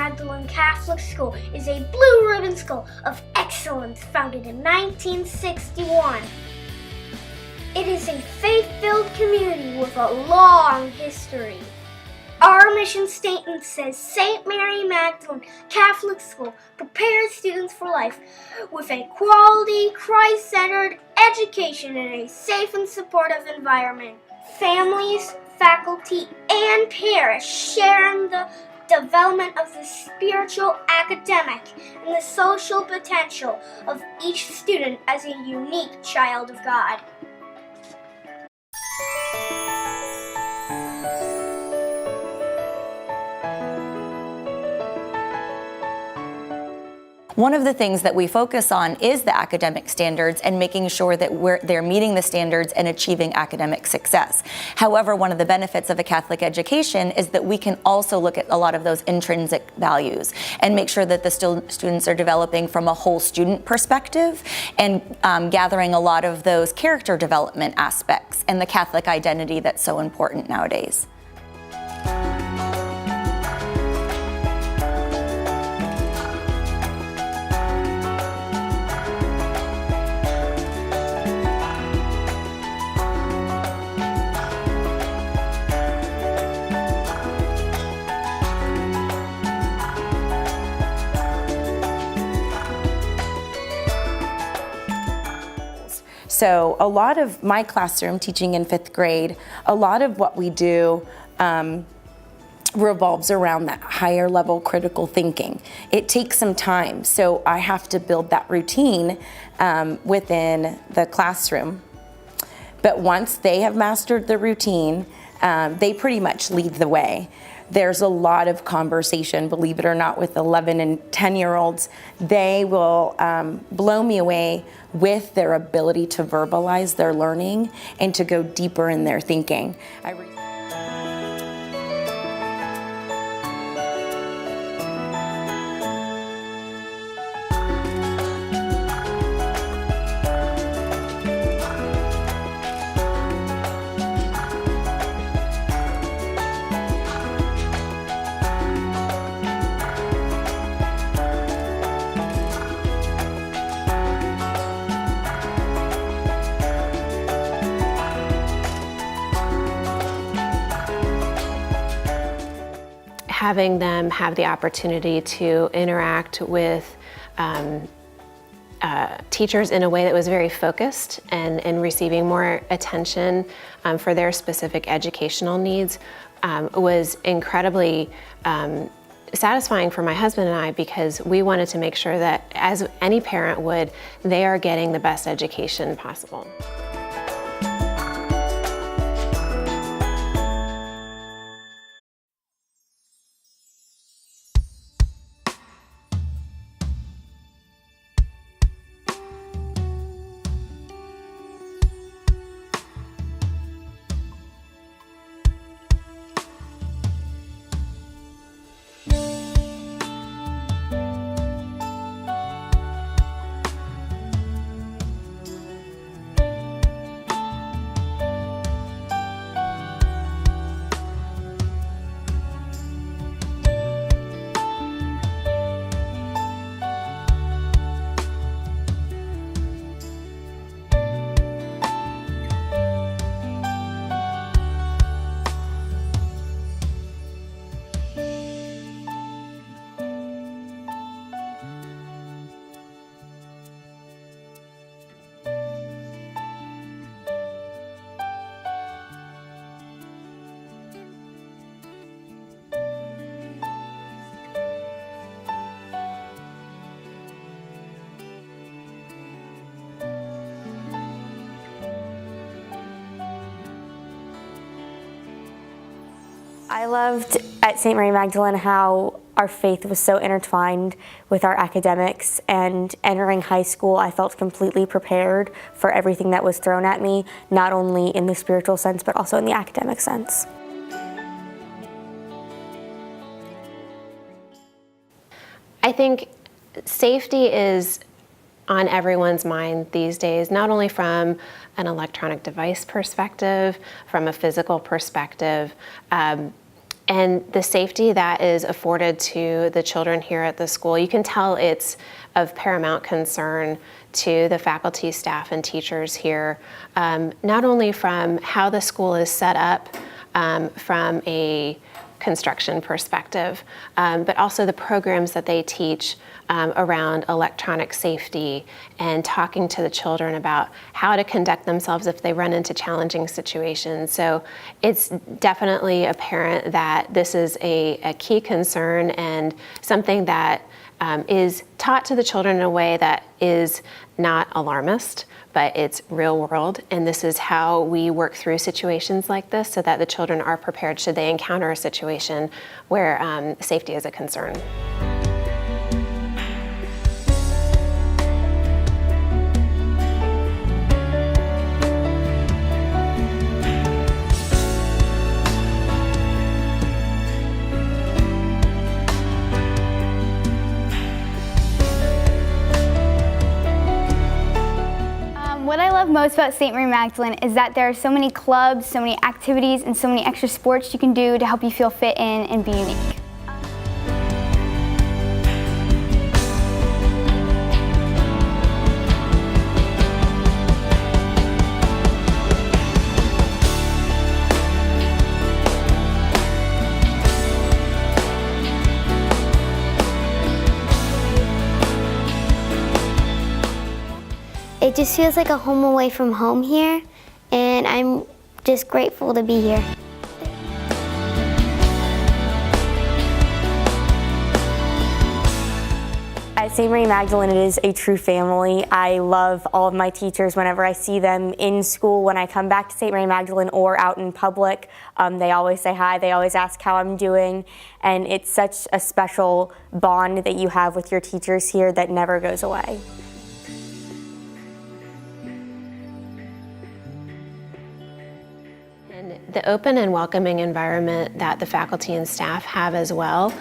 Magdalene Catholic School is a blue ribbon school of excellence founded in 1961. It is a faith-filled community with a long history. Our mission statement says St. Mary Magdalene Catholic School prepares students for life with a quality, Christ-centered education in a safe and supportive environment. Families, faculty, and parents share in the development of the spiritual, academic, and the social potential of each student as a unique child of God. One of the things that we focus on is the academic standards and making sure that they're meeting the standards and achieving academic success. However, one of the benefits of a Catholic education is that we can also look at a lot of those intrinsic values and make sure that the students are developing from a whole student perspective and gathering a lot of those character development aspects and the Catholic identity that's so important nowadays. So a lot of my classroom, teaching in 5th grade, a lot of what we do revolves around that higher level critical thinking. It takes some time, so I have to build that routine within the classroom. But once they have mastered the routine, they pretty much lead the way. There's a lot of conversation, believe it or not, with 11 and 10-year-olds. They will blow me away with their ability to verbalize their learning and to go deeper in their thinking. Having them have the opportunity to interact with teachers in a way that was very focused and receiving more attention for their specific educational needs was incredibly satisfying for my husband and I, because we wanted to make sure that, as any parent would, they are getting the best education possible. I loved at St. Mary Magdalene how our faith was so intertwined with our academics, and entering high school I felt completely prepared for everything that was thrown at me, not only in the spiritual sense but also in the academic sense. I think safety is on everyone's mind these days, not only from an electronic device perspective, from a physical perspective. And the safety that is afforded to the children here at the school, you can tell it's of paramount concern to the faculty, staff, and teachers here, not only from how the school is set up from a construction perspective, but also the programs that they teach around electronic safety and talking to the children about how to conduct themselves if they run into challenging situations. So it's definitely apparent that this is a key concern and something that is taught to the children in a way that is not alarmist, but it's real world. And this is how we work through situations like this so that the children are prepared should they encounter a situation where safety is a concern. What I love most about St. Mary Magdalene is that there are so many clubs, so many activities, and so many extra sports you can do to help you feel fit in and be unique. It just feels like a home away from home here, and I'm just grateful to be here. At St. Mary Magdalene, it is a true family. I love all of my teachers. Whenever I see them in school, when I come back to St. Mary Magdalene or out in public, they always say hi, they always ask how I'm doing, and it's such a special bond that you have with your teachers here that never goes away. And the open and welcoming environment that the faculty and staff have as well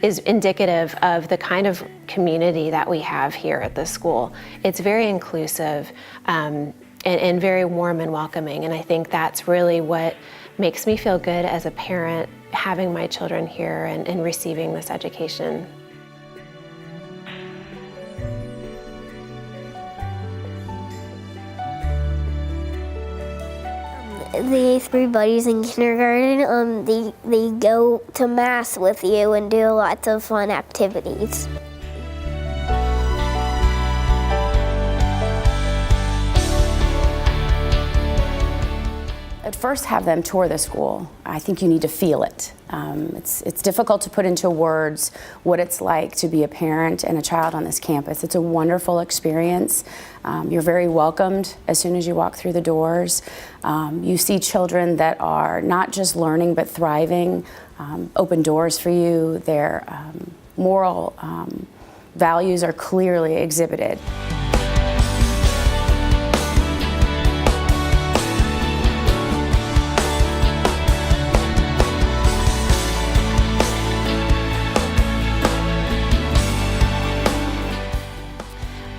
is indicative of the kind of community that we have here at the school. It's very inclusive and very warm and welcoming, and I think that's really what makes me feel good as a parent having my children here and receiving this education. The 8th grade buddies in kindergarten, they go to mass with you and do lots of fun activities. At first, have them tour the school. I think you need to feel it. It's difficult to put into words what it's like to be a parent and a child on this campus. It's a wonderful experience. You're very welcomed as soon as you walk through the doors. You see children that are not just learning but thriving, open doors for you. Their moral values are clearly exhibited.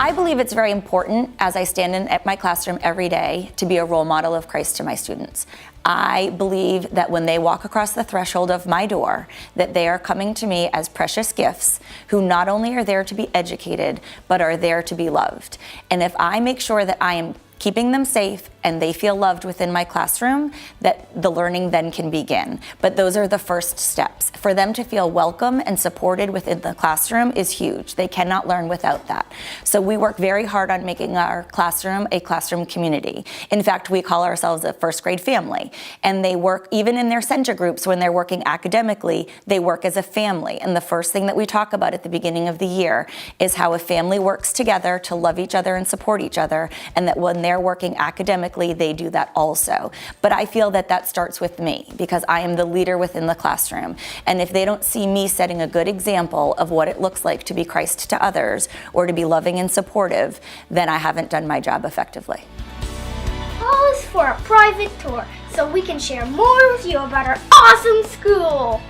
I believe it's very important, as I stand at my classroom every day, to be a role model of Christ to my students. I believe that when they walk across the threshold of my door, that they are coming to me as precious gifts who not only are there to be educated, but are there to be loved. And if I make sure that I am keeping them safe and they feel loved within my classroom, that the learning then can begin. But those are the first steps. For them to feel welcome and supported within the classroom is huge. They cannot learn without that. So we work very hard on making our classroom a classroom community. In fact, we call ourselves a first grade family. And they work, even in their center groups, when they're working academically, they work as a family. And the first thing that we talk about at the beginning of the year is how a family works together to love each other and support each other, and that when they're working academically, they do that also. But I feel that that starts with me, because I am the leader within the classroom. And if they don't see me setting a good example of what it looks like to be Christ to others or to be loving and supportive, then I haven't done my job effectively. Call us for a private tour so we can share more with you about our awesome school.